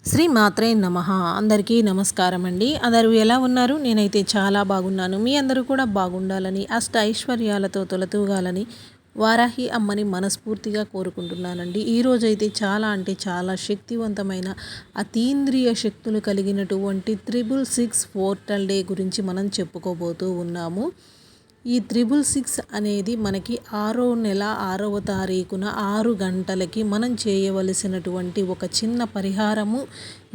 శ్రీ మాత్రే నమః. అందరికీ నమస్కారం అండి. అందరూ ఎలా ఉన్నారు? నేనైతే చాలా బాగున్నాను. మీ అందరూ కూడా బాగుండాలని, అష్ట ఐశ్వర్యాలతో తొలతూగాలని వారాహి అమ్మని మనస్ఫూర్తిగా కోరుకుంటున్నానండి. ఈరోజైతే చాలా అంటే చాలా శక్తివంతమైన అతీంద్రియ శక్తులు కలిగినటువంటి 666 పోర్టల్ డే గురించి మనం చెప్పుకోబోతూ ఉన్నాము. ఈ 666 అనేది మనకి 6వ నెల 6వ తారీఖున 6 గంటలకి మనం చేయవలసినటువంటి ఒక చిన్న పరిహారము,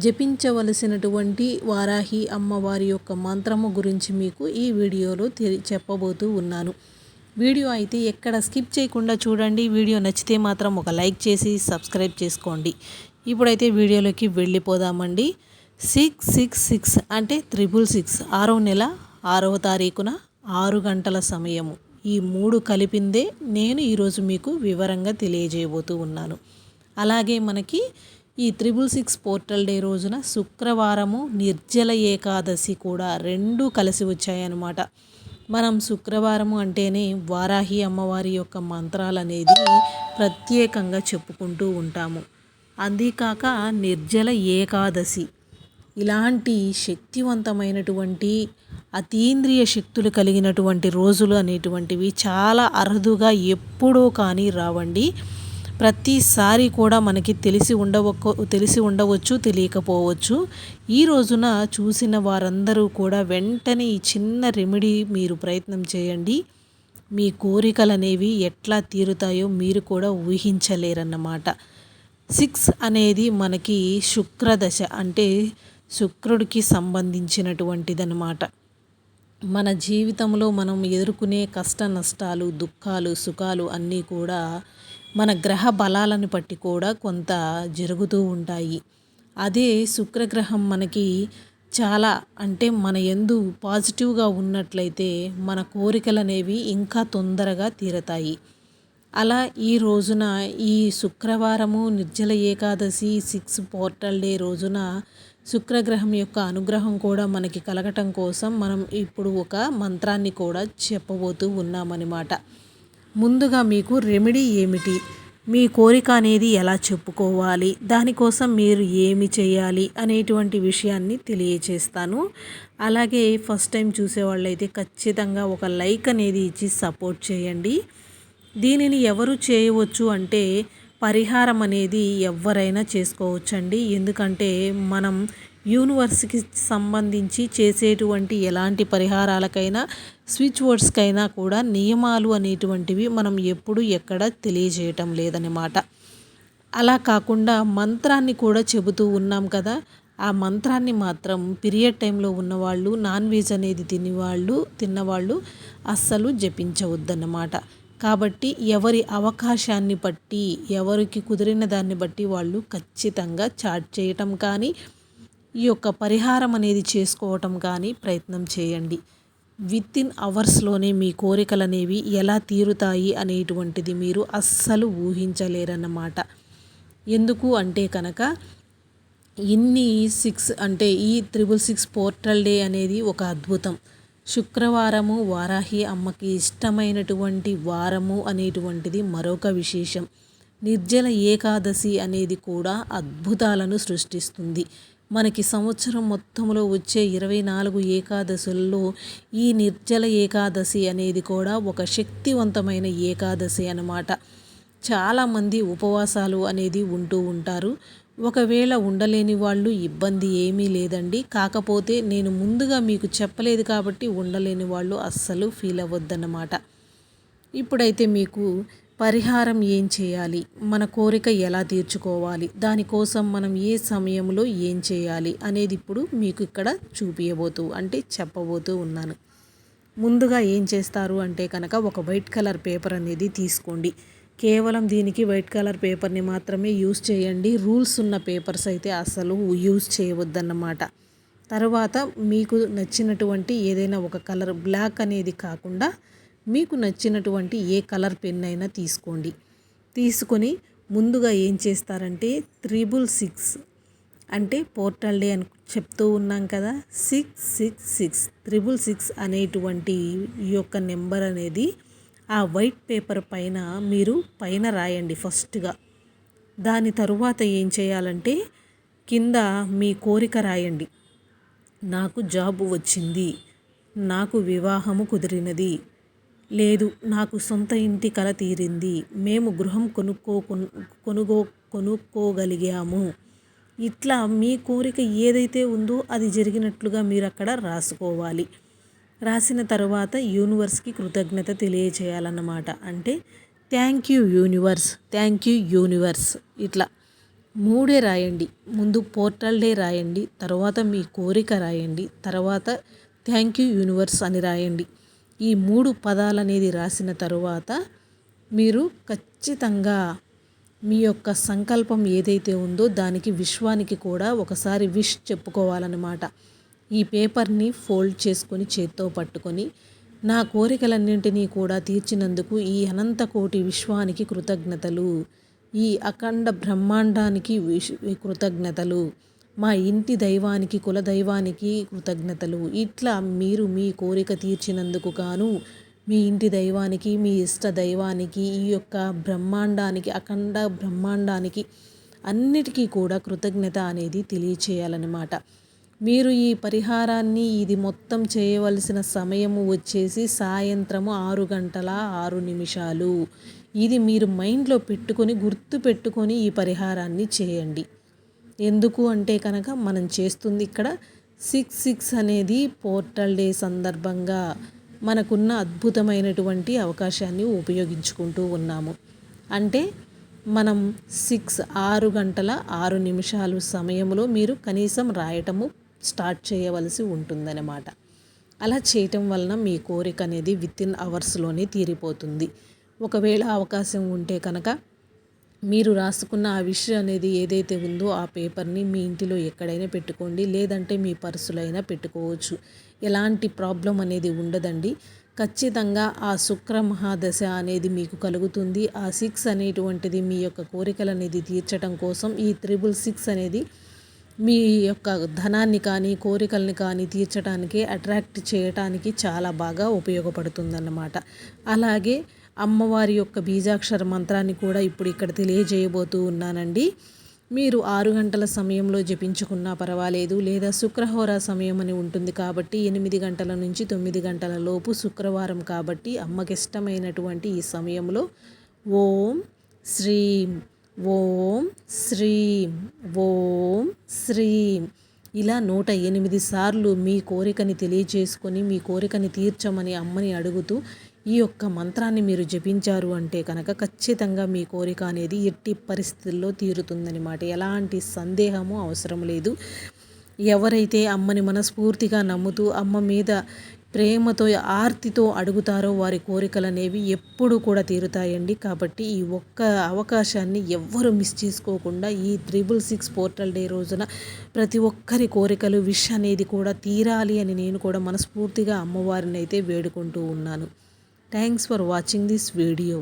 జపించవలసినటువంటి వారాహి అమ్మవారి యొక్క మంత్రము గురించి మీకు ఈ వీడియోలో చెప్పబోతూ ఉన్నాను. వీడియో అయితే ఎక్కడ స్కిప్ చేయకుండా చూడండి. వీడియో నచ్చితే మాత్రం ఒక లైక్ చేసి సబ్స్క్రైబ్ చేసుకోండి. ఇప్పుడైతే వీడియోలోకి వెళ్ళిపోదామండి. 666 అంటే 666 6వ నెల 6వ తారీఖున 6 గంటల సమయము. ఈ 3 కలిపిందే నేను ఈరోజు మీకు వివరంగా తెలియజేయబోతూ ఉన్నాను. అలాగే మనకి ఈ 666 పోర్టల్ డే రోజున శుక్రవారము నిర్జల ఏకాదశి కూడా 2 కలిసి వచ్చాయన్నమాట. మనం శుక్రవారము అంటేనే వారాహి అమ్మవారి యొక్క మంత్రాలు అనేది ప్రత్యేకంగా చెప్పుకుంటూ ఉంటాము. అంతేకాక నిర్జల ఏకాదశి ఇలాంటి శక్తివంతమైనటువంటి అతీంద్రియ శక్తులు కలిగినటువంటి రోజులు అనేటువంటివి చాలా అరుదుగా ఎప్పుడో కానీ రావండి. ప్రతిసారి కూడా మనకి తెలిసి ఉండవచ్చు, తెలియకపోవచ్చు. ఈ రోజున చూసిన వారందరూ కూడా వెంటనే ఈ చిన్న రెమెడీ మీరు ప్రయత్నం చేయండి. మీ కోరికలు అనేవి ఎట్లా తీరుతాయో మీరు కూడా ఊహించలేరన్నమాట. 6 అనేది మనకి శుక్రదశ అంటే శుక్రుడికి సంబంధించినటువంటిదన్నమాట. మన జీవితంలో మనం ఎదుర్కొనే కష్ట నష్టాలు, దుఃఖాలు, సుఖాలు అన్నీ కూడా మన గ్రహ బలాలను బట్టి కూడా కొంత జరుగుతూ ఉంటాయి. అదే శుక్రగ్రహం మనకి చాలా అంటే మన యందు పాజిటివ్గా ఉన్నట్లయితే మన కోరికలు అనేవి ఇంకా తొందరగా తీరతాయి. అలా ఈ రోజున ఈ శుక్రవారము నిర్జల ఏకాదశి 6 పోర్టల్ డే రోజున శుక్రగ్రహం యొక్క అనుగ్రహం కూడా మనకి కలగటం కోసం మనం ఇప్పుడు ఒక మంత్రాన్ని కూడా చెప్పబోతూ ఉన్నామన్నమాట. ముందుగా మీకు రెమెడీ ఏమిటి, మీ కోరిక అనేది ఎలా చెప్పుకోవాలి, దానికోసం మీరు ఏమి చేయాలి అనేటువంటి విషయాన్ని తెలియచేస్తాను. అలాగే ఫస్ట్ టైం చూసేవాళ్ళైతే ఖచ్చితంగా ఒక లైక్ అనేది ఇచ్చి సపోర్ట్ చేయండి. దీనిని ఎవరు చేయవచ్చు అంటే పరిహారం అనేది ఎవరైనా చేసుకోవచ్చండి. ఎందుకంటే మనం యూనివర్స్కి సంబంధించి చేసేటువంటి ఎలాంటి పరిహారాలకైనా స్విచ్ వర్డ్స్కైనా కూడా నియమాలు అనేటువంటివి మనం ఎప్పుడు ఎక్కడ తెలియజేయటం లేదన్నమాట. అలా కాకుండా మంత్రాన్ని కూడా చెబుతూ ఉన్నాం కదా, ఆ మంత్రాన్ని మాత్రం పీరియడ్ టైంలో ఉన్నవాళ్ళు, నాన్ వెజ్ అనేది తిన్నవాళ్ళు అస్సలు జపించవద్దన్నమాట. కాబట్టి ఎవరి అవకాశాన్ని బట్టి, ఎవరికి కుదిరిన దాన్ని బట్టి వాళ్ళు ఖచ్చితంగా చాట్ చేయటం కానీ, ఈ యొక్క పరిహారం అనేది చేసుకోవటం కానీ ప్రయత్నం చేయండి. వితిన్ అవర్స్లోనే మీ కోరికలు అనేవి ఎలా తీరుతాయి అనేటువంటిది మీరు అస్సలు ఊహించలేరన్నమాట. ఎందుకు అంటే కనుక ఇన్ని 6 అంటే ఈ 666 పోర్టల్ డే అనేది ఒక అద్భుతం. శుక్రవారము వారాహి అమ్మకి ఇష్టమైనటువంటి వారము అనేటువంటిది మరొక విశేషం. నిర్జల ఏకాదశి అనేది కూడా అద్భుతాలను సృష్టిస్తుంది. మనకి సంవత్సరం మొత్తంలో వచ్చే 24 ఏకాదశుల్లో ఈ నిర్జల ఏకాదశి అనేది కూడా ఒక శక్తివంతమైన ఏకాదశి అన్నమాట. చాలామంది ఉపవాసాలు అనేది ఉంటూ ఉంటారు. ఒకవేళ ఉండలేని వాళ్ళు ఇబ్బంది ఏమీ లేదండి. కాకపోతే నేను ముందుగా మీకు చెప్పలేదు కాబట్టి ఉండలేని వాళ్ళు అస్సలు ఫీల్ అవ్వద్దన్నమాట. ఇప్పుడైతే మీకు పరిహారం ఏం చేయాలి, మన కోరిక ఎలా తీర్చుకోవాలి, దానికోసం మనం ఏ సమయంలో ఏం చేయాలి అనేది ఇప్పుడు మీకు ఇక్కడ చెప్పబోతూ ఉన్నాను. ముందుగా ఏం చేస్తారు అంటే కనుక ఒక వైట్ కలర్ పేపర్ అనేది తీసుకోండి. కేవలం దీనికి వైట్ కలర్ పేపర్ని మాత్రమే యూస్ చేయండి. రూల్స్ ఉన్న పేపర్స్ అయితే అసలు యూస్ చేయవద్దన్నమాట. తర్వాత మీకు నచ్చినటువంటి ఏదైనా ఒక కలర్, బ్లాక్ అనేది కాకుండా మీకు నచ్చినటువంటి ఏ కలర్ పెన్ అయినా తీసుకోండి. తీసుకొని ముందుగా ఏం చేస్తారంటే 666 అంటే పోర్టల్ డే అని చెప్తూ ఉన్నాం కదా, 666 666 అనేటువంటి ఈ యొక్క నెంబర్ అనేది ఆ వైట్ పేపర్ పైన మీరు రాయండి ఫస్ట్గా. దాని తరువాత ఏం చేయాలంటే కింద మీ కోరిక రాయండి. నాకు జాబ్ వచ్చింది, నాకు వివాహము కుదిరినది, లేదు నాకు సొంత ఇంటి కల తీరింది, మేము గృహం కొనుక్కోగలిగాము. ఇట్లా మీ కోరిక ఏదైతే ఉందో అది జరిగినట్లుగా మీరు అక్కడ రాసుకోవాలి. రాసిన తర్వాత యూనివర్స్కి కృతజ్ఞత తెలియచేయాలన్నమాట. అంటే thank you universe, thank you universe, ఇట్లా 3 రాయండి. ముందు పోర్టల్ డే రాయండి, తర్వాత మీ కోరిక రాయండి, తర్వాత థ్యాంక్ యూ యూనివర్స్ అని రాయండి. ఈ 3 పదాలు అనేది రాసిన తరువాత మీరు ఖచ్చితంగా మీ యొక్క సంకల్పం ఏదైతే ఉందో దానికి విశ్వానికి కూడా ఒకసారి విష్ చెప్పుకోవాలన్నమాట. ఈ పేపర్ని ఫోల్డ్ చేసుకొని చేత్తో పట్టుకొని నా కోరికలన్నింటినీ కూడా తీర్చినందుకు ఈ అనంత కోటి విశ్వానికి కృతజ్ఞతలు, ఈ అఖండ బ్రహ్మాండానికి కృతజ్ఞతలు, మా ఇంటి దైవానికి కుల దైవానికి కృతజ్ఞతలు. ఇట్లా మీరు మీ కోరిక తీర్చినందుకు గాను మీ ఇంటి దైవానికి, మీ ఇష్ట దైవానికి, ఈ యొక్క బ్రహ్మాండానికి, అఖండ బ్రహ్మాండానికి అన్నిటికీ కూడా కృతజ్ఞత అనేది తెలియచేయాలన్నమాట. మీరు ఈ పరిహారాన్ని ఇది మొత్తం చేయవలసిన సమయము వచ్చేసి సాయంత్రము 6 గంటల 6 నిమిషాలు. ఇది మీరు మైండ్లో పెట్టుకొని గుర్తు పెట్టుకొని ఈ పరిహారాన్ని చేయండి. ఎందుకు అంటే కనుక మనం చేస్తుంది ఇక్కడ 6/6 అనేది పోర్టల్ డే సందర్భంగా మనకున్న అద్భుతమైనటువంటి అవకాశాన్ని ఉపయోగించుకుంటూ ఉన్నాము. అంటే మనం 6 గంటల 6 నిమిషాలు సమయంలో మీరు కనీసం రాయటము స్టార్ట్ చేయవలసి ఉంటుందన్నమాట. అలా చేయటం వలన మీ కోరిక అనేది వితిన్ అవర్స్లోనే తీరిపోతుంది. ఒకవేళ అవకాశం ఉంటే కనుక మీరు రాసుకున్న ఆ విషయం అనేది ఏదైతే ఉందో ఆ పేపర్ని మీ ఇంటిలో ఎక్కడైనా పెట్టుకోండి, లేదంటే మీ పర్సులో అయినా పెట్టుకోవచ్చు. ఎలాంటి ప్రాబ్లం అనేది ఉండదండి. ఖచ్చితంగా ఆ శుక్ర మహాదశ అనేది మీకు కలుగుతుంది. ఆ 6 అనేటువంటిది మీ యొక్క కోరికలు అనేది తీర్చడం కోసం ఈ 666 అనేది మీ యొక్క ధనాన్ని కానీ కోరికల్ని కానీ తీర్చడానికి అట్రాక్ట్ చేయటానికి చాలా బాగా ఉపయోగపడుతుందన్నమాట. అలాగే అమ్మవారి యొక్క బీజాక్షర మంత్రాన్ని కూడా ఇప్పుడు ఇక్కడ తెలియజేయబోతూ ఉన్నానండి. మీరు 6 గంటల సమయంలో జపించుకున్నా పర్వాలేదు, లేదా శుక్రహోర సమయం అని ఉంటుంది కాబట్టి 8 గంటల నుంచి 9 గంటల లోపు శుక్రవారం కాబట్టి అమ్మకి ఇష్టమైనటువంటి ఈ సమయంలో ఓం శ్రీం ఓం శ్రీం ఓం శ్రీం ఇలా 108 సార్లు మీ కోరికని తెలియజేసుకొని మీ కోరికని తీర్చమని అమ్మని అడుగుతూ ఈ యొక్క మంత్రాన్ని మీరు జపించారు అంటే కనుక ఖచ్చితంగా మీ కోరిక అనేది ఎట్టి పరిస్థితుల్లో తీరుతుందన్నమాట. ఎలాంటి సందేహము అవసరం లేదు. ఎవరైతే అమ్మని మనస్ఫూర్తిగా నమ్ముతూ అమ్మ మీద ప్రేమతో ఆర్తితో అడుగుతారో వారి కోరికలు అనేవి ఎప్పుడూ కూడా తీరుతాయండి. కాబట్టి ఈ ఒక్క అవకాశాన్ని ఎవ్వరూ మిస్ చేసుకోకుండా ఈ 666 పోర్టల్ డే రోజున ప్రతి ఒక్కరి కోరికలు విష్ అనేది కూడా తీరాలి అని నేను కూడా మనస్ఫూర్తిగా అమ్మవారిని అయితే వేడుకుంటూ ఉన్నాను. Thanks for watching this video.